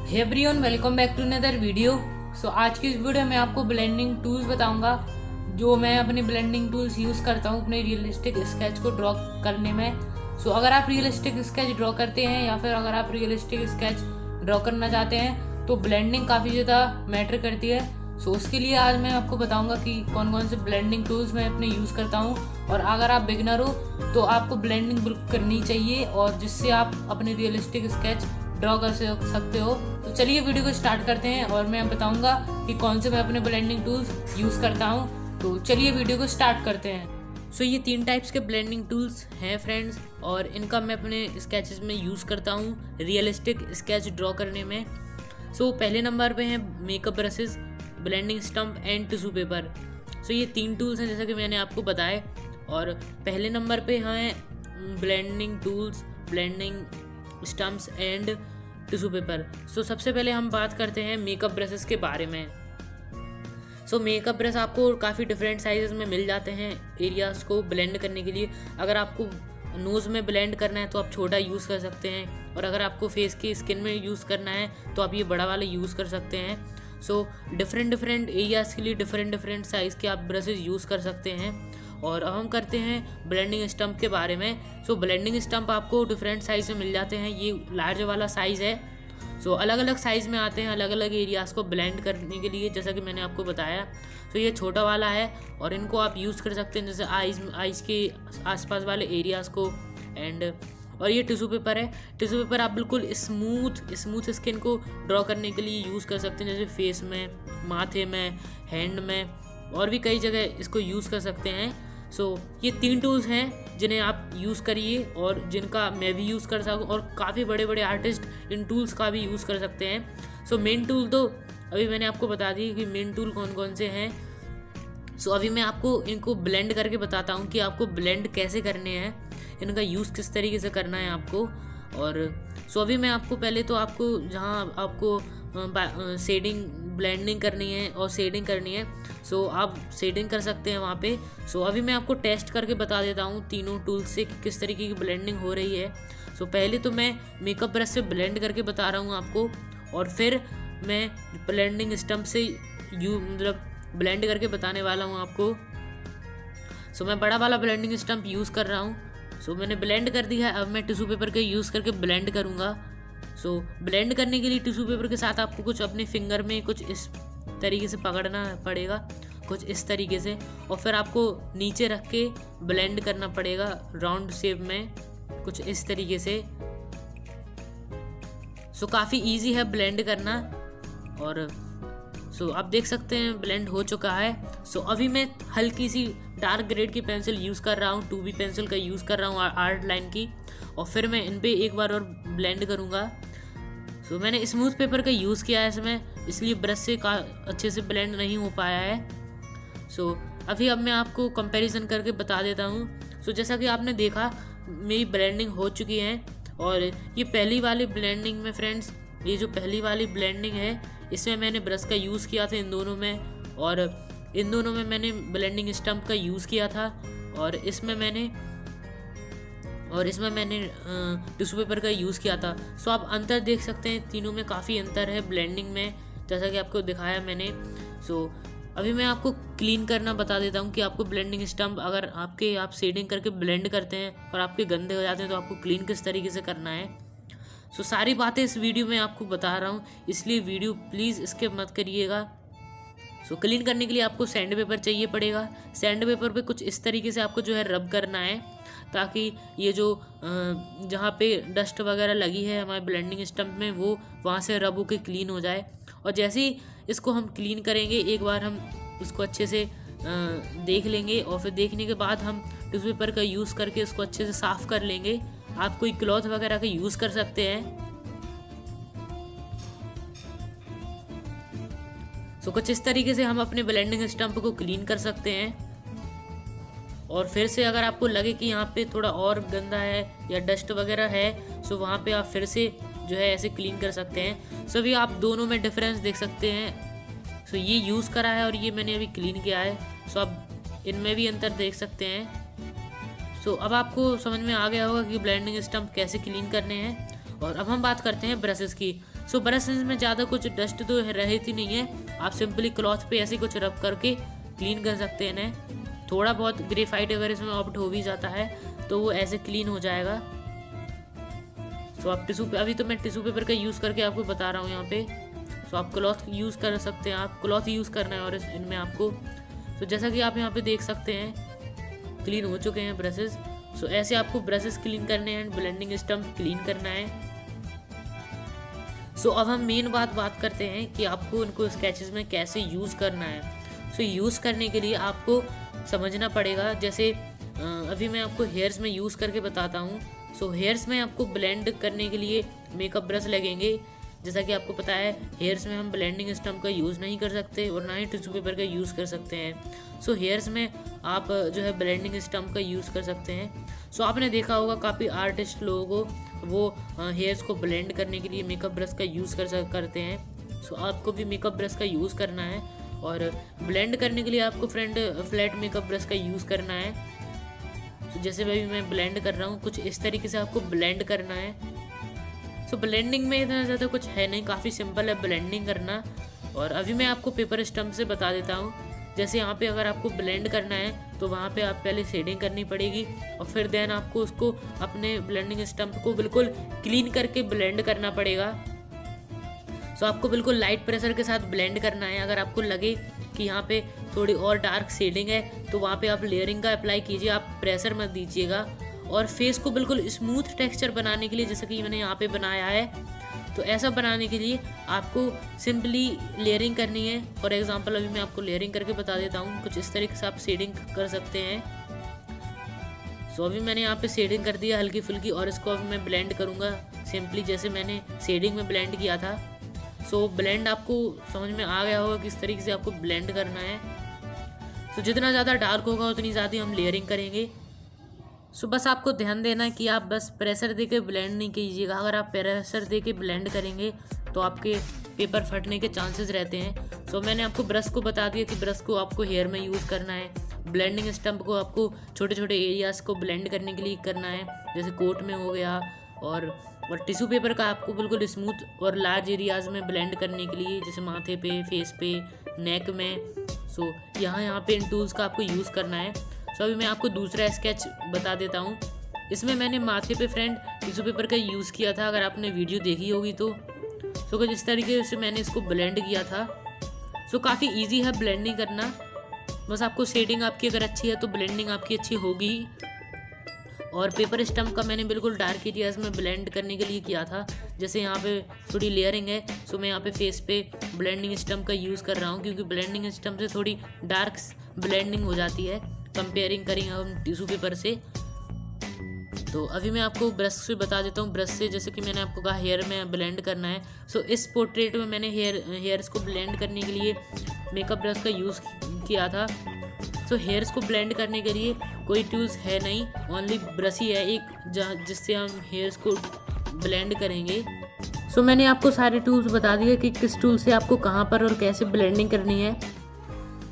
Hey everyone, welcome back to another video. आज की इस वीडियो में आपको ब्लेंडिंग टूल्स बताऊंगा जो मैं अपने ब्लेंडिंग टूल्स यूज़ करता हूं अपने रियलिस्टिक स्केच को ड्रॉ करने में। अगर आप रियलिस्टिक स्केच ड्रॉ करते हैं या फिर अगर आप रियलिस्टिक स्केच ड्रॉ करना चाहते हैं तो ब्लेंडिंग काफ़ी ज़्यादा मैटर करती है। उसके लिए आज मैं आपको बताऊंगा कि कौन कौन से ब्लेंडिंग टूल्स मैं अपने यूज़ करता हूं। और अगर आप बिगिनर हो तो आपको ब्लेंडिंग बिल्कुल करनी चाहिए और जिससे आप अपने रियलिस्टिक स्केच ड्रॉ कर सकते हो। तो चलिए वीडियो को स्टार्ट करते हैं और मैं बताऊंगा कि कौन से मैं अपने ब्लेंडिंग टूल्स यूज़ करता हूं। तो चलिए वीडियो को स्टार्ट करते हैं। ये 3 टाइप्स के ब्लेंडिंग टूल्स हैं फ्रेंड्स, और इनका मैं अपने स्केचेस में यूज़ करता हूं रियलिस्टिक स्केच ड्रॉ करने में। पहले नंबर पे हैं makeup brushes, blending stump and tissue paper. ये 3 टूल्स हैं जैसा कि मैंने आपको बताया। और पहले नंबर पे हैं blending tools, blending stumps and tissue paper. सबसे पहले हम बात करते हैं मेकअप ब्रशेस के बारे में। मेकअप ब्रश आपको काफ़ी डिफरेंट साइजेस में मिल जाते हैं एरियाज़ को ब्लेंड करने के लिए। अगर आपको नोज़ में ब्लेंड करना है तो आप छोटा यूज़ कर सकते हैं, और अगर आपको फेस की स्किन में यूज़ करना है तो आप ये बड़ा वाला यूज़ कर सकते हैं। डिफरेंट एरियाज़ के लिए डिफरेंट साइज़ के आप ब्रशेज यूज़ कर सकते हैं। और अब हम करते हैं ब्लेंडिंग स्टम्प के बारे में। ब्लेंडिंग स्टम्प आपको डिफरेंट साइज़ में मिल जाते हैं। ये लार्ज वाला साइज़ है। अलग अलग साइज़ में आते हैं अलग अलग एरियाज़ को ब्लेंड करने के लिए, जैसा कि मैंने आपको बताया। ये छोटा वाला है और इनको आप यूज़ कर सकते हैं जैसे आइज़ के आसपास वाले एरियाज़ को। और ये टिश्यू पेपर है। टिश्यू पेपर आप बिल्कुल स्मूथ स्किन को ड्रॉ करने के लिए यूज़ कर सकते हैं, जैसे फेस में, माथे में, हैंड में, और भी कई जगह इसको यूज़ कर सकते हैं। ये 3 टूल्स हैं जिन्हें आप यूज़ करिए और जिनका मैं भी यूज़ कर सकूँ, और काफ़ी बड़े आर्टिस्ट इन टूल्स का भी यूज़ कर सकते हैं। मेन टूल तो अभी मैंने आपको बता दी कि मेन टूल कौन कौन से हैं। अभी मैं आपको इनको ब्लेंड करके बताता हूँ कि आपको ब्लेंड कैसे करने हैं, इनका यूज़ किस तरीके से करना है आपको। और अभी मैं आपको पहले तो आपको जहाँ आपको शेडिंग ब्लेंडिंग करनी है और शेडिंग करनी है आप शेडिंग कर सकते हैं वहाँ पे। अभी मैं आपको टेस्ट करके बता देता हूँ तीनों टूल्स से कि किस तरीके की ब्लेंडिंग हो रही है। पहले तो मैं मेकअप ब्रश से ब्लेंड करके बता रहा हूँ आपको, और फिर मैं ब्लेंडिंग स्टम्प से ब्लेंड करके बताने वाला हूँ आपको। मैं बड़ा वाला ब्लेंडिंग स्टम्प यूज़ कर रहा हूँ। मैंने ब्लेंड कर दिया है। अब मैं टिश्यू पेपर के यूज़ करके ब्लेंड करूँगा। ब्लेंड करने के लिए टिश्यू पेपर के साथ आपको कुछ अपने फिंगर में कुछ इस तरीके से पकड़ना पड़ेगा, कुछ इस तरीके से, और फिर आपको नीचे रख के ब्लेंड करना पड़ेगा राउंड शेप में, कुछ इस तरीके से। काफ़ी इजी है ब्लेंड करना। और आप देख सकते हैं ब्लेंड हो चुका है। अभी मैं हल्की सी डार्क ग्रेड की पेंसिल यूज़ कर रहा हूँ, 2B पेंसिल का यूज़ कर रहा हूँ आर्ट लाइन की, और फिर मैं इन पे एक बार और ब्लेंड करूँगा। मैंने स्मूथ पेपर का यूज़ किया है इसमें, इसलिए ब्रश से अच्छे से ब्लेंड नहीं हो पाया है। अभी अब मैं आपको कंपैरिजन करके बता देता हूँ। जैसा कि आपने देखा मेरी ब्लेंडिंग हो चुकी है। और ये पहली वाली ब्लेंडिंग में फ्रेंड्स, ये जो पहली वाली ब्लेंडिंग है इसमें मैंने ब्रश का यूज़ किया था इन दोनों में, और इन दोनों में मैंने ब्लेंडिंग स्टम्प का यूज़ किया था, और इसमें मैंने टिश्यू पेपर का यूज़ किया था। आप अंतर देख सकते हैं, तीनों में काफ़ी अंतर है ब्लेंडिंग में, जैसा कि आपको दिखाया मैंने। अभी मैं आपको क्लीन करना बता देता हूँ कि आपको ब्लेंडिंग स्टम्प अगर आप शेडिंग करके ब्लेंड करते हैं और आपके गंदे हो जाते हैं तो आपको क्लीन किस तरीके से करना है। सारी बातें इस वीडियो में आपको बता रहा हूँ, इसलिए वीडियो प्लीज़ स्किप मत करिएगा। क्लीन करने के लिए आपको सैंड पेपर चाहिए पड़ेगा। सैंड पेपर पे कुछ इस तरीके से आपको जो है रब करना है, ताकि ये जो जहाँ पे डस्ट वगैरह लगी है हमारे ब्लेंडिंग स्टम्प में वो वहाँ से रब होके क्लीन हो जाए। और जैसे ही इसको हम क्लीन करेंगे, एक बार हम इसको अच्छे से देख लेंगे, और फिर देखने के बाद हम टिश्यू पेपर का यूज़ करके इसको अच्छे से साफ़ कर लेंगे। आप कोई क्लॉथ वगैरह का यूज़ कर सकते हैं। कुछ इस तरीके से हम अपने ब्लेंडिंग स्टम्प को क्लीन कर सकते हैं। और फिर से अगर आपको लगे कि यहाँ पे थोड़ा और गंदा है या डस्ट वगैरह है, वहाँ पे आप फिर से जो है ऐसे क्लीन कर सकते हैं। अभी आप दोनों में डिफरेंस देख सकते हैं। ये यूज़ करा है और ये मैंने अभी क्लीन किया है। आप इनमें भी अंतर देख सकते हैं। अब आपको समझ में आ गया होगा कि ब्लेंडिंग स्टम्प कैसे क्लीन करने हैं। और अब हम बात करते हैं ब्रशेस की। सो ब्रशेज में ज़्यादा कुछ डस्ट तो रहती नहीं है, आप सिंपली क्लॉथ पे ऐसे कुछ रब करके क्लीन कर सकते हैं इन्हें। थोड़ा बहुत ग्रेफाइट अगर इसमें ऑप्ट हो भी जाता है तो वो ऐसे क्लीन हो जाएगा। सो आप टिश्यू पे, अभी तो मैं टिश्यू पेपर का यूज़ करके आपको बता रहा हूँ यहाँ पे। सो आप क्लॉथ यूज़ कर सकते हैं, आप क्लॉथ यूज़ करना है और इनमें आपको। सो जैसा कि आप यहाँ पे देख सकते हैं क्लीन हो चुके हैं ब्रशेस। सो ऐसे आपको ब्रशेस क्लीन करने हैं, ब्लेंडिंग स्टम्प क्लीन करना है। सो अब हम मेन बात करते हैं कि आपको इनको स्केचेस में कैसे यूज़ करना है। सो यूज़ करने के लिए आपको समझना पड़ेगा, जैसे अभी मैं आपको हेयर्स में यूज़ करके बताता हूँ। सो हेयर्स में आपको ब्लेंड करने के लिए मेकअप ब्रश लगेंगे। जैसा कि आपको पता है हेयर्स में हम ब्लेंडिंग स्टम्प का यूज़ नहीं कर सकते और ना ही टिश्यू पेपर का यूज़ कर सकते हैं। सो हेयर्स में आप जो है ब्लेंडिंग स्टम्प का यूज़ कर सकते हैं। सो आपने देखा होगा काफ़ी आर्टिस्ट लोगों को वो हेयर्स को ब्लेंड करने के लिए मेकअप ब्रश का यूज़ करते हैं। सो आपको भी मेकअप ब्रश का यूज़ करना है और ब्लेंड करने के लिए आपको फ्रेंड फ्लैट मेकअप ब्रश का यूज़ करना है। तो जैसे अभी मैं ब्लेंड कर रहा हूँ, कुछ इस तरीके से आपको ब्लेंड करना है। सो ब्लेंडिंग में इतना ज़्यादा कुछ है नहीं, काफ़ी सिंपल है ब्लेंडिंग करना। और अभी मैं आपको पेपर स्टम्प से बता देता हूँ। जैसे यहाँ पे अगर आपको ब्लेंड करना है तो वहाँ पे आप पहले शेडिंग करनी पड़ेगी और फिर देन आपको उसको अपने ब्लेंडिंग स्टम्प को बिल्कुल क्लीन करके ब्लेंड करना पड़ेगा। सो आपको बिल्कुल लाइट प्रेशर के साथ ब्लेंड करना है। अगर आपको लगे कि यहाँ पे थोड़ी और डार्क शेडिंग है तो वहाँ पे आप लेयरिंग का अप्लाई कीजिए, आप प्रेशर मत दीजिएगा। और फेस को बिल्कुल स्मूथ टेक्सचर बनाने के लिए, जैसा कि मैंने यहाँ पे बनाया है, तो ऐसा बनाने के लिए आपको सिंपली लेयरिंग करनी है। फॉर एग्जांपल अभी मैं आपको लेयरिंग करके बता देता हूँ। कुछ इस तरीके से आप शेडिंग कर सकते हैं। सो अभी मैंने यहाँ पे शेडिंग कर दिया हल्की फुल्की और इसको अभी मैं ब्लेंड करूँगा सिंपली जैसे मैंने शेडिंग में ब्लेंड किया था। सो ब्लेंड आपको समझ में आ गया होगा किस तरीके से आपको ब्लेंड करना है। सो जितना ज़्यादा डार्क होगा उतनी ज़्यादा हम लेयरिंग करेंगे। सो बस आपको ध्यान देना है कि आप बस प्रेशर दे के ब्लेंड नहीं कीजिएगा। अगर आप प्रेशर दे के ब्लेंड करेंगे तो आपके पेपर फटने के चांसेस रहते हैं। सो मैंने आपको ब्रश को बता दिया कि ब्रश को आपको हेयर में यूज़ करना है, ब्लेंडिंग स्टम्प को आपको छोटे छोटे एरियाज़ को ब्लेंड करने के लिए करना है, जैसे कोट में हो गया। और टिश्यू पेपर का आपको बिल्कुल स्मूथ और लार्ज एरियाज़ में ब्लेंड करने के लिए, जैसे माथे पे, फेस पे, नेक में। सो यहाँ पे इन टूल्स का आपको यूज़ करना है। सो अभी मैं आपको दूसरा स्केच बता देता हूँ। इसमें मैंने माथे पे फ्रेंड टिश्यू पेपर का यूज़ किया था, अगर आपने वीडियो देखी होगी तो। सो कुछ इस तरीके से मैंने इसको ब्लेंड किया था। सो काफ़ी इजी है ब्लेंडिंग करना, बस आपको शेडिंग आपकी अगर अच्छी है तो ब्लेंडिंग आपकी अच्छी होगी। और पेपर स्टम्प का मैंने बिल्कुल डार्क एरियाज में ब्लेंड करने के लिए किया था। जैसे यहाँ पे थोड़ी लेयरिंग है, सो मैं यहाँ पे फेस पे ब्लेंडिंग स्टम्प का यूज़ कर रहा हूँ, क्योंकि ब्लेंडिंग स्टम्प से थोड़ी डार्क ब्लेंडिंग हो जाती है कंपेयरिंग करेंगे हम टिश्यू पेपर से। तो अभी मैं आपको ब्रश से बता देता हूँ। ब्रश से जैसे कि मैंने आपको कहा हेयर में ब्लेंड करना है। सो इस पोर्ट्रेट में मैंने हेयर्स को ब्लेंड करने के लिए मेकअप ब्रश का यूज़ किया था। सो हेयर्स को ब्लेंड करने के लिए कोई टूल्स है नहीं, ओनली ब्रश ही है एक जिससे हम हेयर्स को ब्लेंड करेंगे। सो मैंने आपको सारे टूल्स बता दिए कि किस टूल से आपको कहाँ पर और कैसे ब्लेंडिंग करनी है।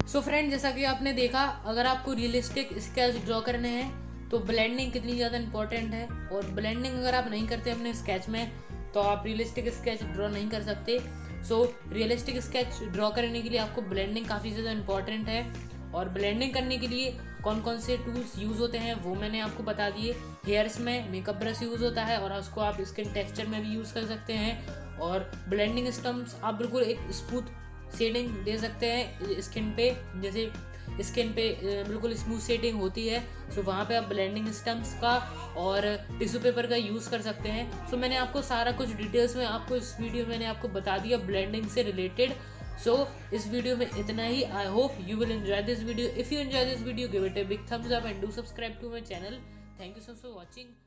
सो फ्रेंड, जैसा कि आपने देखा, अगर आपको रियलिस्टिक स्केच ड्रॉ करने हैं तो ब्लेंडिंग कितनी ज़्यादा इंपॉर्टेंट है। और ब्लेंडिंग अगर आप नहीं करते अपने स्केच में तो आप रियलिस्टिक स्केच ड्रॉ नहीं कर सकते। सो रियलिस्टिक स्केच ड्रॉ करने के लिए आपको ब्लेंडिंग काफ़ी ज़्यादा इंपॉर्टेंट है। और ब्लेंडिंग करने के लिए कौन कौन से टूल्स यूज़ होते हैं वो मैंने आपको बता दिए। हेयर्स में मेकअप ब्रश यूज़ होता है और उसको आप स्किन टेक्सचर में भी यूज़ कर सकते हैं। और ब्लेंडिंग स्टम्प्स आप बिल्कुल एक स्मूथ शेडिंग दे सकते हैं स्किन पे, जैसे स्किन पे बिल्कुल स्मूथ शेडिंग होती है। सो वहाँ पे आप ब्लेंडिंग स्टम्प्स का और टिश्यू पेपर का यूज़ कर सकते हैं। सो मैंने आपको सारा कुछ डिटेल्स में आपको इस वीडियो में मैंने आपको बता दिया ब्लेंडिंग से रिलेटेड। सो इस वीडियो में इतना ही। I hope you will enjoy this video. If you enjoy this video, give it a big thumbs up and do subscribe to my channel. Thank you so much for watching.